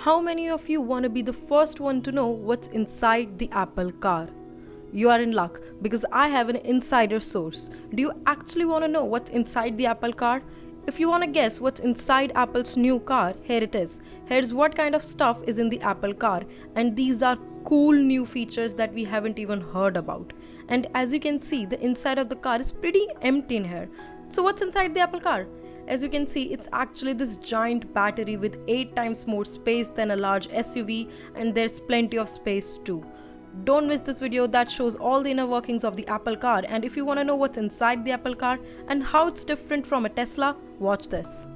How many of you want to be the first one to know what's inside the Apple car? You are in luck because I have an insider source. Do you actually want to know what's inside the Apple car? If you want to guess what's inside Apple's new car, here it is. Here's what kind of stuff is in the Apple car, and these are cool new features that we haven't even heard about. And as you can see, the inside of the car is pretty empty in here. So what's inside the Apple car? As you can see, it's actually this giant battery with 8 times more space than a large SUV, and there's plenty of space too. Don't miss this video that shows all the inner workings of the Apple car, and if you want to know what's inside the Apple car and how it's different from a Tesla, watch this.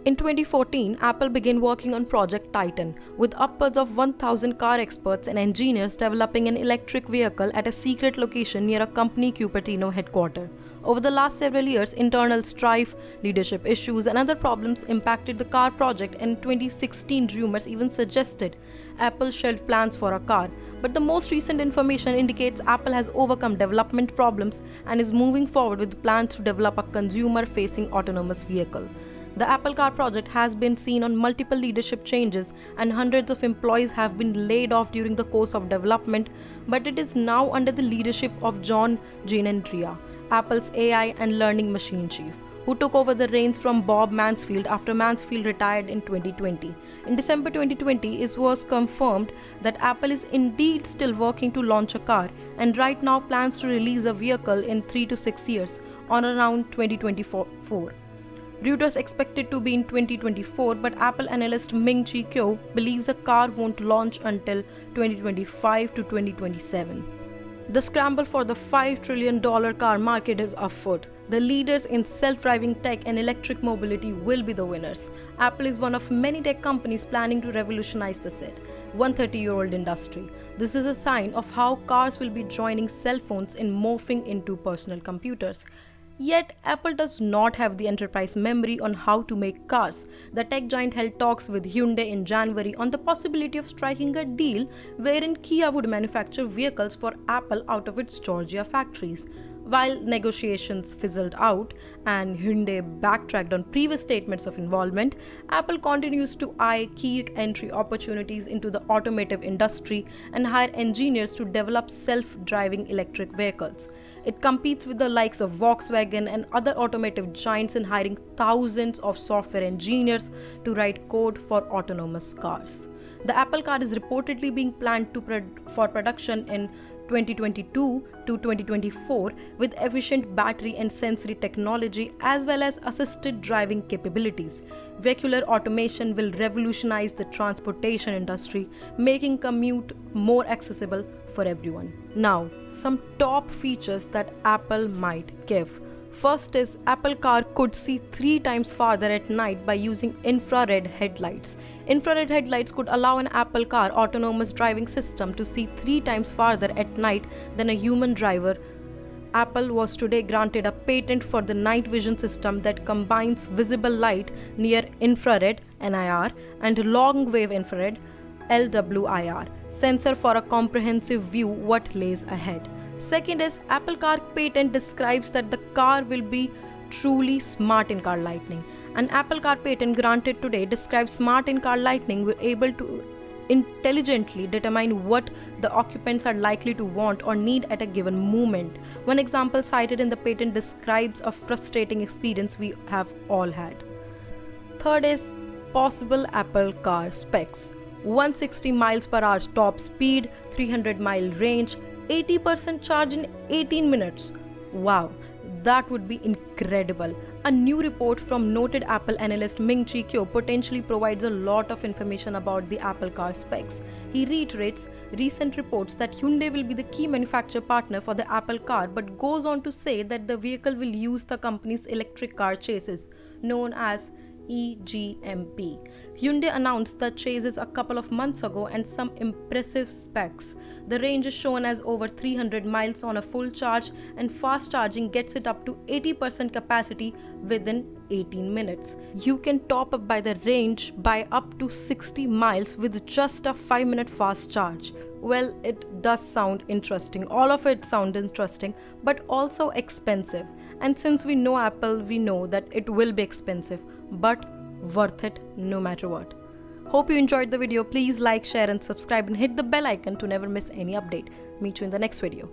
In 2014, Apple began working on Project Titan, with upwards of 1,000 car experts and engineers developing an electric vehicle at a secret location near a company Cupertino headquarters. Over the last several years, internal strife, leadership issues, and other problems impacted the car project, and in 2016 rumors even suggested Apple shelved plans for a car. But the most recent information indicates Apple has overcome development problems and is moving forward with plans to develop a consumer-facing autonomous vehicle. The Apple Car project has been seen on multiple leadership changes, and hundreds of employees have been laid off during the course of development, but it is now under the leadership of John Giannandrea, Apple's AI and learning machine chief, who took over the reins from Bob Mansfield after Mansfield retired in 2020. In December 2020, it was confirmed that Apple is indeed still working to launch a car, and right now plans to release a vehicle in 3 to 6 years, on around 2024. Reuters expect it to be in 2024, but Apple analyst Ming-Chi Kuo believes the car won't launch until 2025 to 2027. The scramble for the $5 trillion car market is afoot. The leaders in self-driving tech and electric mobility will be the winners. Apple is one of many tech companies planning to revolutionize the said 130-year-old industry. This is a sign of how cars will be joining cell phones in morphing into personal computers. Yet, Apple does not have the enterprise memory on how to make cars. The tech giant held talks with Hyundai in January on the possibility of striking a deal wherein Kia would manufacture vehicles for Apple out of its Georgia factories. While negotiations fizzled out and Hyundai backtracked on previous statements of involvement, Apple continues to eye key entry opportunities into the automotive industry and hire engineers to develop self-driving electric vehicles. It competes with the likes of Volkswagen and other automotive giants in hiring thousands of software engineers to write code for autonomous cars. The Apple Car is reportedly being planned for production in 2022 to 2024 with efficient battery and sensory technology as well as assisted driving capabilities. Vehicular automation will revolutionize the transportation industry, making commute more accessible for everyone. Now, some top features that Apple might give. First is Apple Car could see 3 times farther at night by using infrared headlights. Infrared headlights could allow an Apple Car autonomous driving system to see 3 times farther at night than a human driver. Apple was today granted a patent for the night vision system that combines visible light near infrared (NIR) and long wave infrared (LWIR) sensor for a comprehensive view what lays ahead. Second is Apple Car patent describes that the car will be truly smart in-car lighting. An Apple Car patent granted today describes smart in-car lighting will able to intelligently determine what the occupants are likely to want or need at a given moment. One example cited in the patent describes a frustrating experience we have all had. Third is possible Apple Car specs. 160 miles per hour top speed, 300-mile range, 80% charge in 18 minutes. Wow, that would be incredible. A new report from noted Apple analyst Ming-Chi Kuo potentially provides a lot of information about the Apple Car specs. He reiterates recent reports that Hyundai will be the key manufacturer partner for the Apple Car, but goes on to say that the vehicle will use the company's electric car chassis, known as EGMP. Hyundai announced the chassis a couple of months ago and some impressive specs. The range is shown as over 300 miles on a full charge, and fast charging gets it up to 80% capacity within 18 minutes. You can top up by the range by up to 60 miles with just a 5-minute fast charge. Well, it does sound interesting. All of it sounds interesting, but also expensive. And since we know Apple, we know that it will be expensive, but worth it no matter what. Hope you enjoyed the video. Please like, share and subscribe and hit the bell icon to never miss any update. Meet you in the next video.